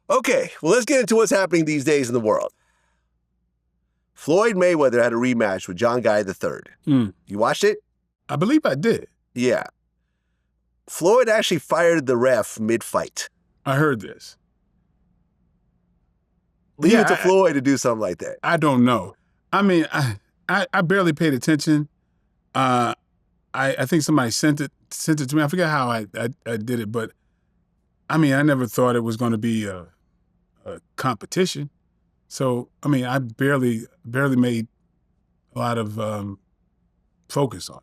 Okay, well, let's get into what's happening these days in the world. Floyd Mayweather had a rematch with John Guy III. You watched it? I believe I did. Yeah. Floyd actually fired the ref mid-fight. I heard this. Leave it to Floyd to do something like that. I don't know. I mean, I barely paid attention. I think somebody sent it to me. I forget how I did it, but I mean, I never thought it was going to be a competition. So, I mean, I barely made a lot of focus on it.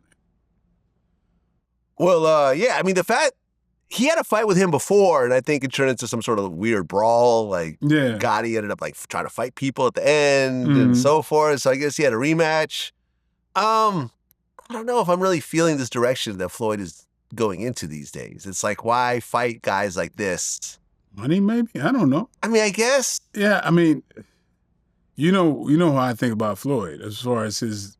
Well, yeah, I mean, the fact he had a fight with him before, and I think it turned into some sort of weird brawl. Like, Gotti ended up like trying to fight people at the end and so forth. So I guess he had a rematch. I don't know if I'm really feeling this direction that Floyd is going into these days. It's like, why fight guys like this? Money, maybe? I don't know. I mean, I guess. Yeah, I mean, you know how I think about Floyd as far as his.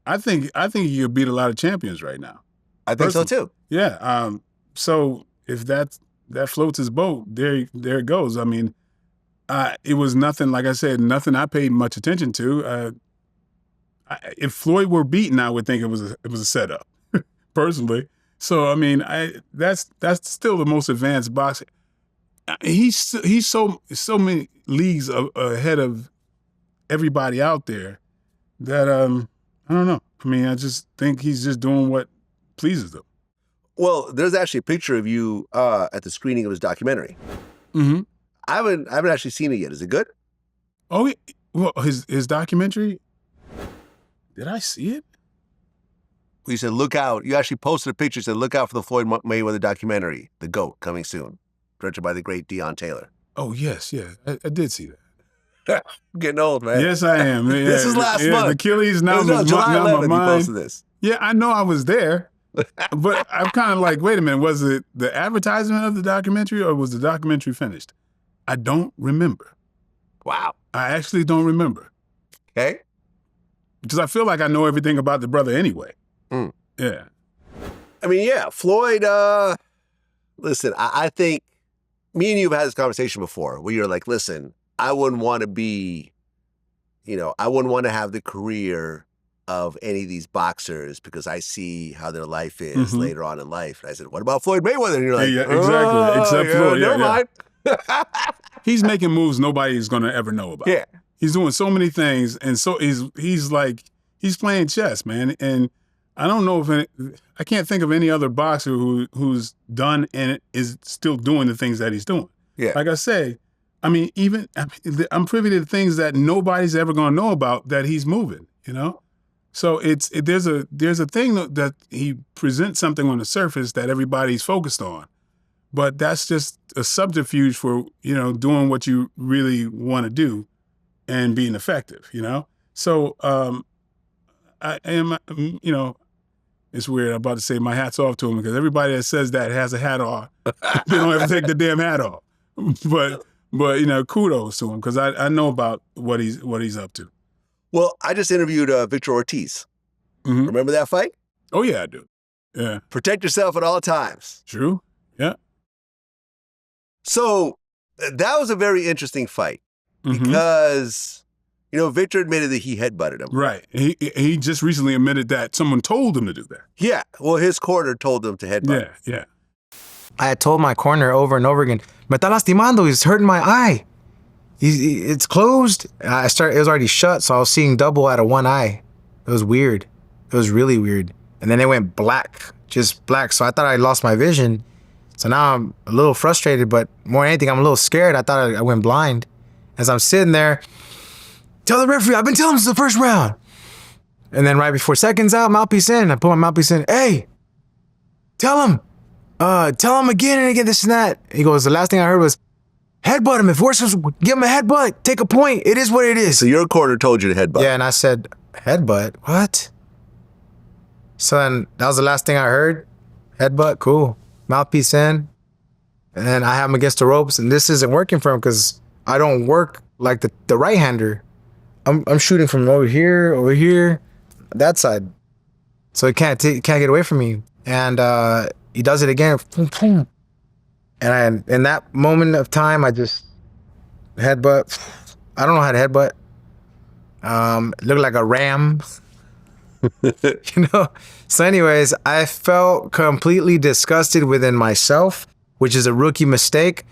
I think he could beat a lot of champions right now. I think so too. Yeah. So if that floats his boat, there it goes. I mean, it was nothing. Like I said, nothing I paid much attention to. If Floyd were beaten, I would think it was a setup, personally. So I mean, that's still the most advanced boxer. He's so many leagues ahead of everybody out there that I don't know. I mean, I just think he's just doing what pleases them. Well, there's actually a picture of you at the screening of his documentary. Mm-hmm. I haven't actually seen it yet. Is it good? Oh, well, his documentary. Did I see it? Well, you said, look out. You actually posted a picture, said, look out for the Floyd Mayweather documentary, The GOAT, coming soon. Directed by the great Deon Taylor. Oh, yes, yeah. I did see that. I'm getting old, man. Yes, I am. Yeah, this is last month. Achilles, now July 11th, my mind. You posted this. Yeah, I know I was there. But I'm kind of like, wait a minute, was it the advertisement of the documentary or was the documentary finished? I don't remember. Wow. I actually don't remember. Okay. Because I feel like I know everything about the brother anyway. Yeah. I mean, yeah, Floyd, listen, I think me and you have had this conversation before where you're like, listen, I wouldn't want to be, I wouldn't want to have the career of any of these boxers because I see how their life is later on in life. And I said, what about Floyd Mayweather? And you're like, yeah, exactly. Except Floyd. Never mind. He's making moves nobody's going to ever know about. Yeah. He's doing so many things, and so he's playing chess, man. And I don't know I can't think of any other boxer who's done and is still doing the things that he's doing. Yeah. Like I say, I mean, I'm privy to things that nobody's ever going to know about that he's moving. So there's a thing that he presents something on the surface that everybody's focused on, but that's just a subterfuge for doing what you really want to do and being effective. So I am it's weird. I'm about to say my hat's off to him because everybody that says that has a hat off. They don't ever take the damn hat off. But kudos to him because I know about what he's up to. Well, I just interviewed Victor Ortiz. Remember that fight? Oh, yeah, I do. Yeah. Protect yourself at all times. True. Yeah. So that was a very interesting fight because, Victor admitted that he headbutted him. Right. He just recently admitted that someone told him to do that. Yeah. Well, his corner told him to headbutt. Yeah. I had told my corner over and over again, me está lastimando, he's hurting my eye. It's closed. It was already shut, so I was seeing double out of one eye. It was weird. It was really weird. And then it went black, just black. So I thought I lost my vision. So now I'm a little frustrated, but more than anything, I'm a little scared. I thought I went blind. As I'm sitting there, tell the referee, I've been telling him since the first round. And then right before seconds out, mouthpiece in, I put my mouthpiece in. Hey, tell him again and again, this and that. He goes, the last thing I heard was, headbutt him. If worse, give him a headbutt. Take a point. It is what it is. So your corner told you to headbutt. Yeah, and I said, headbutt? What? So then that was the last thing I heard. Headbutt, cool. Mouthpiece in. And then I have him against the ropes, and this isn't working for him because I don't work like the right-hander. I'm shooting from over here, that side. So he can't get away from me. And he does it again. And in that moment of time, I just Headbutt. I don't know how to headbutt. Looked like a ram. You know? So anyways, I felt completely disgusted within myself, which is a rookie mistake.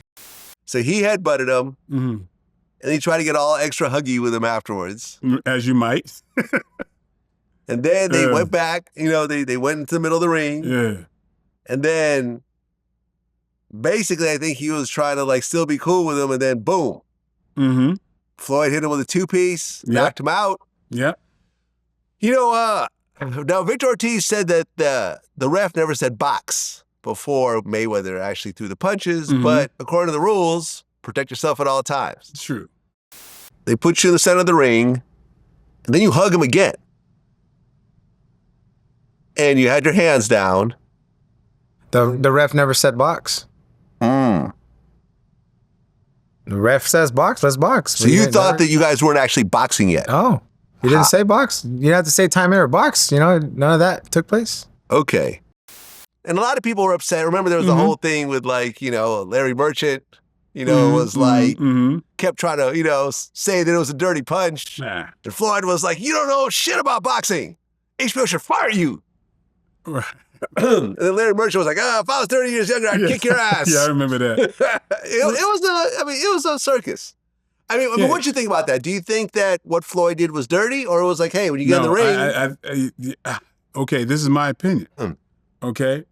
So he headbutted him, and he tried to get all extra huggy with him afterwards. As you might. And then they went back, you know, they went into the middle of the ring. Yeah. And then basically I think he was trying to like still be cool with him, and then boom. Floyd hit him with a 2-piece, knocked him out. Yeah. You know, now Victor Ortiz said that the ref never said box before Mayweather actually threw the punches, but according to the rules, protect yourself at all times. It's true. They put you in the center of the ring, and then you hug him again. And you had your hands down. The ref never said box. The ref says box, let's box. So you thought that you guys weren't actually boxing yet? Oh, you didn't say box. You didn't have to say time in or box. You know, none of that took place. Okay. And a lot of people were upset. Remember, there was the whole thing with like, you know, Larry Merchant, you know, was like, kept trying to, you know, say that it was a dirty punch. Nah. And Floyd was like, you don't know shit about boxing. HBO should fire you. Right. And then Larry Merchant was like, if I was 30 years younger, I'd kick your ass. Yeah, I remember that. it was a circus. I mean, what do you think about that? Do you think that what Floyd did was dirty, or it was like, hey, when you get in the ring? Okay, this is my opinion. Okay?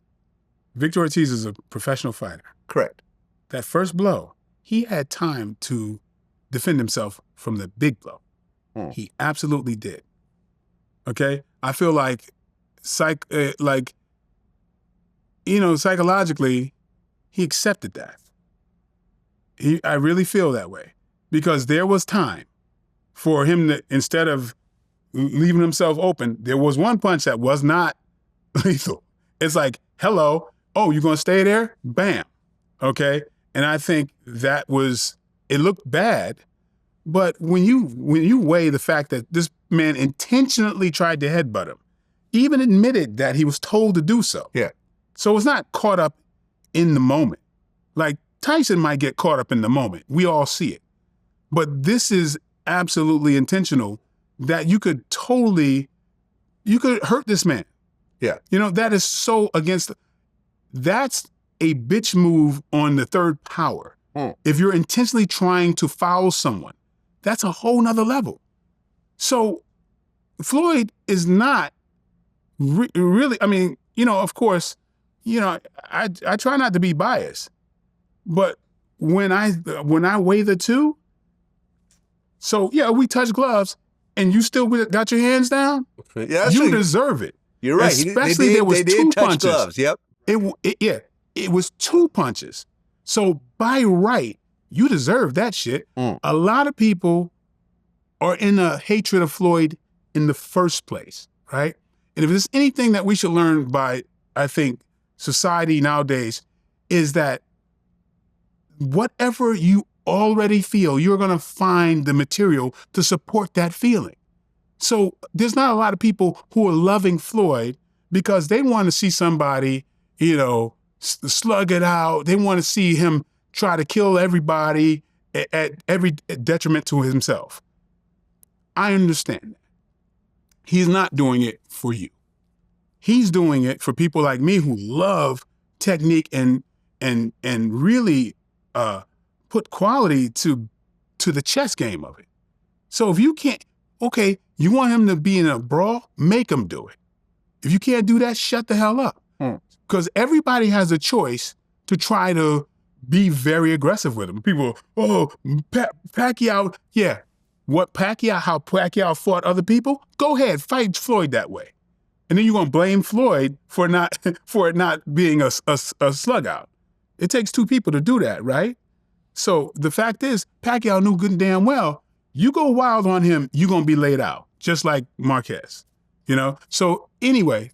Victor Ortiz is a professional fighter. Correct. That first blow, he had time to defend himself from the big blow. He absolutely did. Okay? I feel like psychologically, he accepted that. I really feel that way. Because there was time for him to, instead of leaving himself open, there was one punch that was not lethal. It's like, hello, oh, you're going to stay there? Bam. Okay? And I think that it looked bad, but when you weigh the fact that this man intentionally tried to headbutt him, even admitted that he was told to do so. Yeah. So it's not caught up in the moment. Like Tyson might get caught up in the moment. We all see it. But this is absolutely intentional that you could hurt this man. Yeah. You know, that is so that's a bitch move on the third power. If you're intentionally trying to foul someone, that's a whole nother level. So Floyd is not really, I mean, you know, of course, you know, I try not to be biased, but when I weigh the two, so yeah, we touch gloves and you still got your hands down, you deserve it. You're right. Especially there was two punches. Gloves. Yep. It was 2 punches. So by right, you deserve that shit. A lot of people are in a hatred of Floyd in the first place, right? And if there's anything that we should learn by, I think, society nowadays, is that whatever you already feel, you're going to find the material to support that feeling. So there's not a lot of people who are loving Floyd because they want to see somebody, you know, slug it out. They want to see him try to kill everybody at every detriment to himself. I understand that. He's not doing it for you. He's doing it for people like me who love technique and really put quality to the chess game of it. So if you can't, okay, you want him to be in a brawl, make him do it. If you can't do that, shut the hell up. Because everybody has a choice to try to be very aggressive with him. People, Pacquiao, yeah. How Pacquiao fought other people? Go ahead, fight Floyd that way. And then you're going to blame Floyd for it not being a slug out. It takes 2 people to do that, right? So the fact is, Pacquiao knew good and damn well, you go wild on him, you're going to be laid out, just like Marquez, you know? So anyway,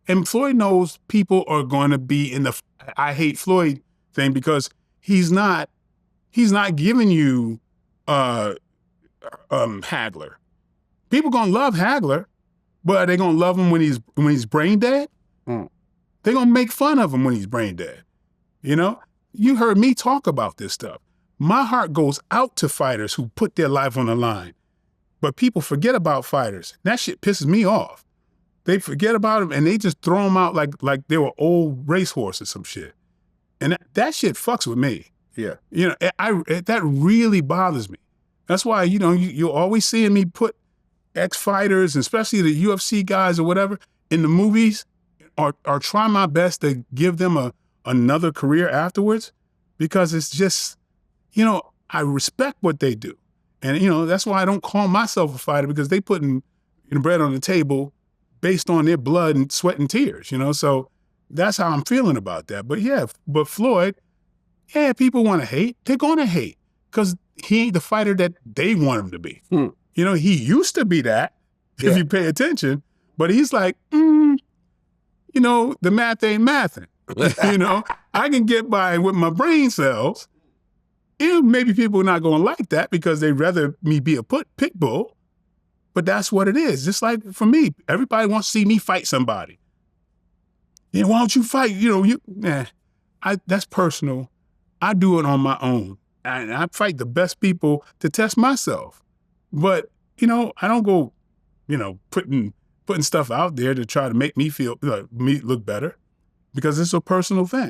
and Floyd knows people are going to be in the I hate Floyd thing because he's not giving you Hagler. People going to love Hagler, but are they going to love him when he's brain dead? They're going to make fun of him when he's brain dead. You know? You heard me talk about this stuff. my heart goes out to fighters who put their life on the line. But people forget about fighters. That shit pisses me off. They forget about them and they just throw them out like they were old racehorses or some shit. And that shit fucks with me. Yeah. You know, that really bothers me. That's why, you know, you're always seeing me put ex-fighters, especially the UFC guys or whatever, in the movies, or try my best to give them another career afterwards, because it's just, you know, I respect what they do. And, you know, that's why I don't call myself a fighter, because they putting bread on the table based on their blood and sweat and tears, you know? So that's how I'm feeling about that. But yeah, but Floyd, yeah, people want to hate. They're going to hate because he ain't the fighter that they want him to be. You know, he used to be that, if you pay attention, but he's like, you know, the math ain't mathing. You know, I can get by with my brain cells. And maybe people are not going to like that because they'd rather me be a pit bull, but that's what it is. Just like for me, everybody wants to see me fight somebody. Yeah, why don't you fight? You know, that's personal. I do it on my own. And I fight the best people to test myself. But, you know, I don't go, you know, putting stuff out there to try to make me feel, me look better, because it's a personal thing.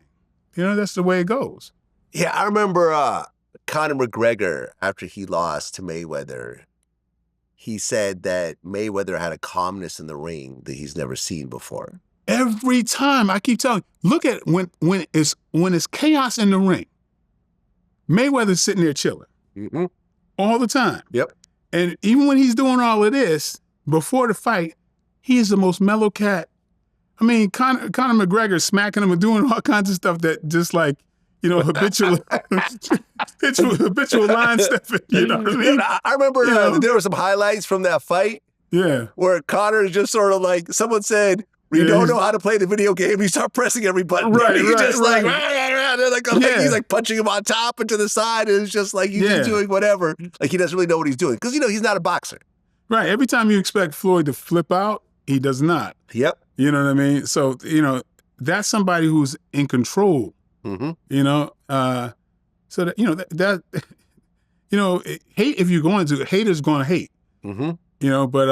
You know, that's the way it goes. Yeah, I remember Conor McGregor, after he lost to Mayweather, he said that Mayweather had a calmness in the ring that he's never seen before. Every time, I keep telling you, look at when it's chaos in the ring, Mayweather's sitting there chilling all the time. Yep. And even when he's doing all of this, before the fight, he is the most mellow cat. I mean, Conor McGregor smacking him and doing all kinds of stuff that just like, you know, habitual line stepping, you know what I mean? I remember there were some highlights from that fight. Yeah. Where Conor is just sort of like, someone said, we don't know how to play the video game. You start pressing every button. Right, he's just like, he's like punching him on top and to the side. And it's just like, he's just doing whatever. Like he doesn't really know what he's doing. Because, you know, he's not a boxer. Right. Every time you expect Floyd to flip out, he does not. Yep. You know what I mean? So, you know, that's somebody who's in control. You know, so that, you know, that you know, hate, if you're going to, haters going to hate. You know, but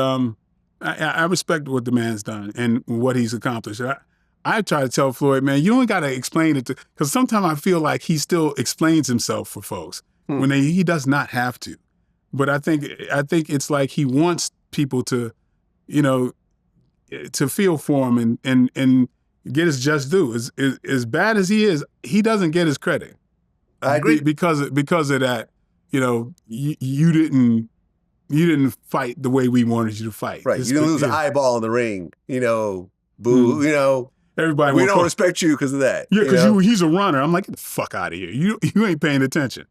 I respect what the man's done and what he's accomplished. I try to tell Floyd, man, you don't got to explain it, because sometimes I feel like he still explains himself for folks when he does not have to. But I think it's like he wants people to, you know, to feel for him and get his just due. As bad as he is, he doesn't get his credit. I agree. Because of that, you know, you didn't fight the way we wanted you to fight. Right. You didn't lose an eyeball in the ring, you know, boo, you know. Everybody, we don't respect you because of that. Yeah, because he's a runner. I'm like, get the fuck out of here. You ain't paying attention.